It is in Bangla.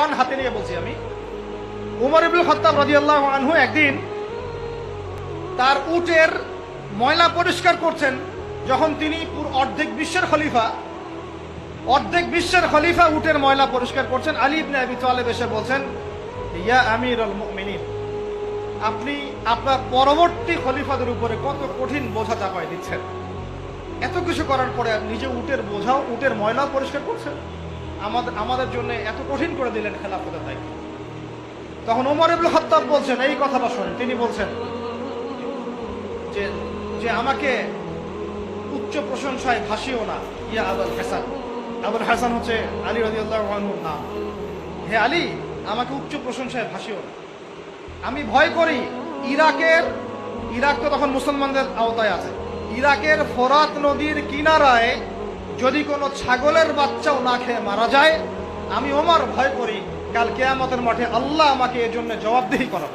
কোরআন হাতে নিয়ে বলছি আমি। উমর ইবনুল খাত্তাব রাদিয়াল্লাহু আনহু একদিন তার উটের ময়লা পরিষ্কার করছেন, যখন তিনি অর্ধেক বিশ্বের খলিফা উটের ময়লা পরিষ্কার করছেন। আলী ইবনে আবি তালেব এসে বলছেন, ইয়া আমিরুল মুমিনিন, আপনি আপনার পরবর্তী খলিফাদের উপরে কত কঠিন বোঝা চাপায় দিচ্ছেন। এত কিছু করার পরে নিজে উটের ময়লা পরিষ্কার করছেন, আমাদের জন্য এত কঠিন করে দিলেন খেলাফতের দায়িত্ব। তখন ওমর ইবনুল খাত্তাব বলছেন, এই কথাটা শোনেন, তিনি বলছেন যে আমাকে উচ্চ প্রশংসায় ভাসিও না, ইয়া আবুল হাসান। আবুল হাসান হচ্ছে আলী রাদিয়াল্লাহু আনহুর নাম। হে আলী, আমাকে উচ্চ প্রশংসায় ভাসিও না। আমি ভয় করি ইরাক তো তখন মুসলমানদের আওতায় আছে, ইরাকের ফোরাত নদীর কিনারায় যদি কোনো ছাগলের বাচ্চাও না খেয়ে মারা যায়, আমি ওমর ভয় করি কাল কিয়ামতের মাঠে আল্লাহ আমাকে এর জন্য জবাবদিহি করাবে।